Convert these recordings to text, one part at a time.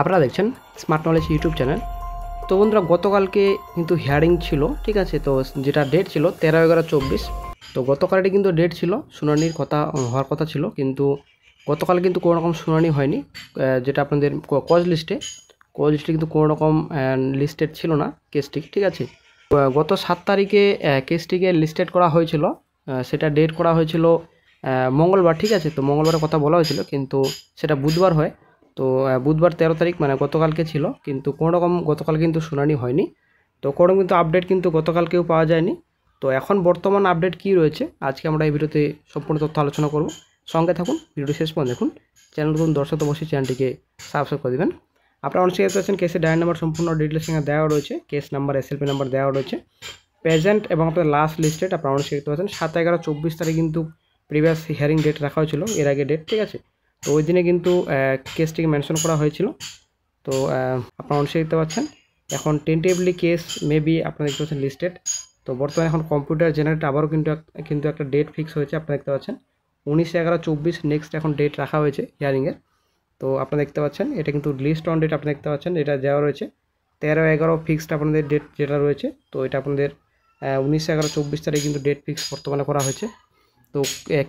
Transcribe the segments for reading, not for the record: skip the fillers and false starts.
আপনারা দেখছেন smart knowledge YouTube channel. তো বন্ধুরা, গতকালকে কিন্তু হিয়ারিং ছিল, ঠিক আছে। তো যেটা ডেট ছিল 13/11/24। তো গতকালটি কিন্তু ডেট ছিল, শুনানির কথা হওয়ার কথা ছিল, কিন্তু গতকাল কিন্তু কোনো রকম শুনানি হয়নি। যেটা আপনাদের কজ লিস্টে কিন্তু কোনো রকম লিস্টেড ছিল না কেসটি, ঠিক আছে। গত 7 তারিখে কেসটিকে লিস্টেড করা হয়েছিল, সেটা ডেট করা হয়েছিল মঙ্গলবার, ঠিক আছে। তো মঙ্গলবারের কথা বলা হয়েছিল, কিন্তু সেটা বুধবার হয়। তো বুধবার 13 তারিখ মানে গতকালকে ছিল, কিন্তু কোনো রকম গতকাল কিন্তু শুনানি হয়নি। তো কোনো কিন্তু আপডেট কিন্তু গতকালকেও পাওয়া যায়নি। তো এখন বর্তমান আপডেট কী রয়েছে আজকে আমরা এই ভিডিওতে সম্পূর্ণ তথ্য আলোচনা করব। সঙ্গে থাকুন, ভিডিওটি শেষ পর্যন্ত দেখুন। চ্যানেল নতুন দর্শক অবশ্যই চ্যানেলটিকে সাবস্ক্রাইব করে দেবেন। আপনারা অনেক দেখতে পাচ্ছেন কেসের ডায়েরি নাম্বার সম্পূর্ণ ডিটেলস সঙ্গে দেওয়া রয়েছে, কেস নাম্বার, এসএলপি নাম্বার দেওয়া রয়েছে, প্রেজেন্ট এবং আপনার লাস্ট লিস্টেড আপনারা অনেক দেখতে পাচ্ছেন। 7/11/24 তারিখ কিন্তু প্রিভিয়াস হিয়ারিং ডেট রাখা হয়েছিল, এর আগে ডেট, ঠিক আছে। তো ওই দিনে কিন্তু কেসটিকে মেনশন করা হয়েছিল। তো আপনারা অনেক দেখতে পাচ্ছেন এখন টেন্টেটিভলি কেস মেবি আপনারা দেখতে পাচ্ছেন লিস্টেড। তো বর্তমানে এখন কম্পিউটার জেনারেট আবারও কিন্তু একটা ডেট ফিক্স হয়েছে, আপনারা দেখতে পাচ্ছেন 19/11/24 নেক্সট এখন ডেট রাখা হয়েছে হিয়ারিংয়ের। তো আপনারা দেখতে পাচ্ছেন এটা কিন্তু লিস্ট অন ডেট আপনারা দেখতে পাচ্ছেন, এটা দেওয়া রয়েছে 13/11 ফিক্সড আপনাদের ডেট যেটা রয়েছে। তো এটা আপনাদের 19/11/24 তারিখে কিন্তু ডেট ফিক্স বর্তমানে করা হয়েছে। তো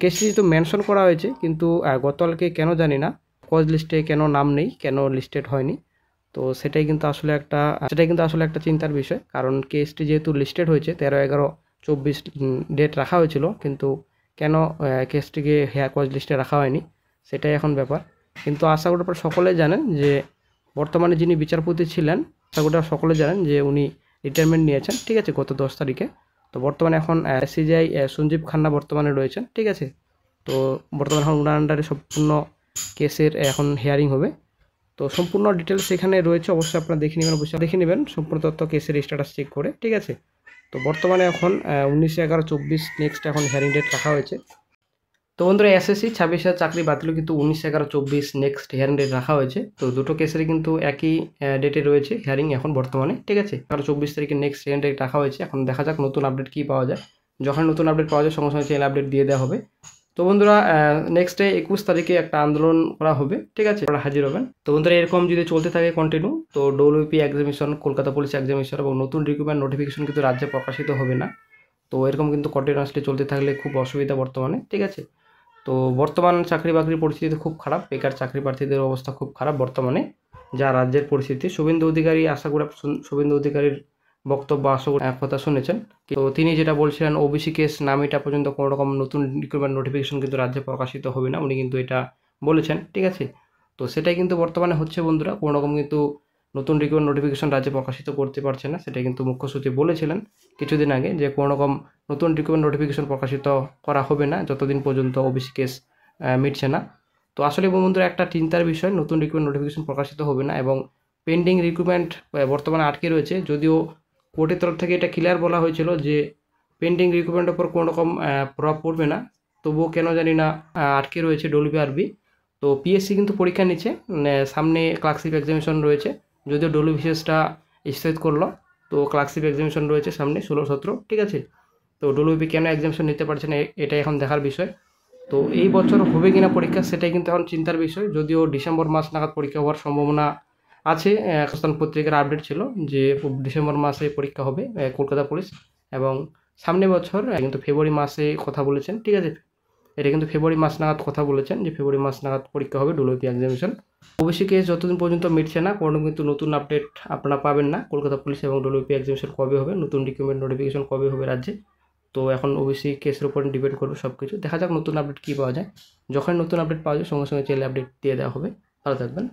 কেসটি তো মেনশন করা হয়েছে, কিন্তু গতকালকে কেন জানি না কজ লিস্টে কেন নাম নেই, কেন লিস্টেড হয়নি। তো সেটাই কিন্তু আসলে একটা চিন্তার বিষয়, কারণ কেসটি যেহেতু লিস্টেড হয়েছে 13/11/24 ডেট রাখা হয়েছিল, কিন্তু কেন কেসটিকে কজ লিস্টে রাখা হয়নি সেটাই এখন ব্যাপার। কিন্তু আশা করি আপনারা সকলে জানেন যে বর্তমানে যিনি বিচারপতি ছিলেন, আশা করি সকলে জানেন যে উনি রিটায়ারমেন্ট নিয়েছেন, ঠিক আছে, গত 10 তারিখে। তো বর্তমানে এখন সিজিআই সঞ্জীব খান্না বর্তমানে রয়েছেন, ঠিক আছে। তো বর্তমানে এখন ওনার আন্ডারে সম্পূর্ণ কেসের এখন হিয়ারিং হবে। তো সম্পূর্ণ ডিটেলস এখানে রয়েছে, অবশ্যই আপনারা দেখে নেবেন সম্পূর্ণ তথ্য কেসের স্ট্যাটাস চেক করে, ঠিক আছে। তো বর্তমানে এখন 19/11/24 নেক্সট এখন হিয়ারিং ডেট রাখা হয়েছে। তো বন্ধুরা, এসএসসি 26,000 চাকরি বাতিল কিন্তু 19/11/24 নেক্সট হিয়ারিং ডেট রাখা হয়েছে। তো দুটো কেসেরই কিন্তু একই ডেটে রয়েছে হিয়ারিং এখন বর্তমানে, ঠিক আছে। 11/24 তারিখে নেক্সট হিয়ারিং ডেট রাখা হয়েছে। এখন দেখা যাক নতুন আপডেট কী পাওয়া যায়। যখন নতুন আপডেট পাওয়া যায় সঙ্গে সঙ্গে চ্যানেল আপডেট দিয়ে দেওয়া হবে। তো বন্ধুরা, নেক্সট ডে 21 তারিখে একটা আন্দোলন করা হবে, ঠিক আছে, আপনারা হাজির হবেন। তো বন্ধুরা, এরকম যদি চলতে থাকে কন্টিনিউ, তো WP examination, Kolkata police examination এবং নতুন রিক্রুটমেন্ট নোটিফিকেশন কিন্তু রাজ্যে প্রকাশিত হবে না। তো এরকম কিন্তু কন্টিনিউয়াসলি চলতে থাকলে খুব অসুবিধা বর্তমানে, ঠিক আছে। তো বর্তমান চাকরি বাকরির পরিস্থিতি খুব খারাপ, বেকার চাকরি প্রার্থীদের অবস্থা খুব খারাপ বর্তমানে, যা রাজ্যের পরিস্থিতি। শুভেন্দু অধিকারী, আশা করি শুভেন্দু অধিকারীর বক্তব্য আশা করি কথা শুনেছেন। তো তিনি যেটা বলছিলেন ওবিসি কেস নাম এটা পর্যন্ত কোনো রকম নতুন রিক্রুটমেন্ট নোটিফিকেশন কিন্তু রাজ্যে প্রকাশিত হবে না, উনি কিন্তু এটা বলেছেন, ঠিক আছে। তো সেটাই কিন্তু বর্তমানে হচ্ছে বন্ধুরা, কোনো রকম কিন্তু নতুন রিক্রুটমেন্ট নোটিফিকেশন রাজ্যে প্রকাশিত করতে পারছে না। সেটা কিন্তু মুখ্য সচিব বলেছিলেন কিছুদিন আগে যে কোনো রকম নতুন রিক্রুটমেন্ট নোটিফিকেশন প্রকাশিত করা হবে না যতদিন পর্যন্ত ওবিসি কেস মিটছে না। তো আসলে বন্ধুরা, একটা চিন্তার বিষয়, নতুন রিক্রুটমেন্ট নোটিফিকেশন প্রকাশিত হবে না এবং পেন্ডিং রিক্রুটমেন্ট বর্তমানে আটকে রয়েছে। যদিও কোর্টের তরফ থেকে এটা ক্লিয়ার বলা হয়েছিল যে পেন্ডিং রিক্রুটমেন্টের উপর কোনো রকম প্রভাব পড়বে না, তবুও কেন জানি না আটকে রয়েছে ডব্লিউবিআরবি। তো পিএসসি কিন্তু পরীক্ষা নিচ্ছে, সামনে ক্লার্কশিপ এক্সামিনেশন রয়েছে, যদিও ডব্লিউবিসিএসটা স্থগিত করলো। তো ক্লার্কশিপ এক্সামিনেশন রয়েছে সামনে 16-17, ঠিক আছে। তো ডব্লিউবি কেন এক্সামিনেশন নিতে পারছে না এটাই এখন দেখার বিষয়। তো এই বছর হবে কিনা পরীক্ষা সেটাই কিন্তু এখন চিন্তার বিষয়, যদিও ডিসেম্বর মাস নাগাদ পরীক্ষা হওয়ার সম্ভাবনা আছে। হিন্দুস্তান পত্রিকার আপডেট ছিল যে ডিসেম্বর মাসে পরীক্ষা হবে কলকাতা পুলিশ, এবং সামনে বছর কিন্তু ফেব্রুয়ারি মাসে কথা বলেছেন, ঠিক আছে। এটা কিন্তু ফেব্রুয়ারি মাস নাগাদ কথা বলেছেন যে ফেব্রুয়ারি মাস নাগাদ পরীক্ষা হবে ডব্লিউপি এক্সামিনেশন। ওবিসি কেস যতদিন পর্যন্ত মিটছে না কোনো কিন্তু নতুন আপডেট আপনারা পাবেন না। কলকাতা পুলিশ এবং ডব্লিউপি এক্সামিনেশন কবে হবে, নতুন রিক্রুটমেন্ট নোটিফিকেশন কবে হবে রাজ্যে, তো এখন ওবিসি কেসের উপর ডিপেন্ড করবে সব কিছু। দেখা যাক নতুন আপডেট কী পাওয়া যায়। যখন নতুন আপডেট পাওয়া যায় সঙ্গে সঙ্গে চ্যানেলে আপডেট দিয়ে দেওয়া হবে। ভালো থাকবেন।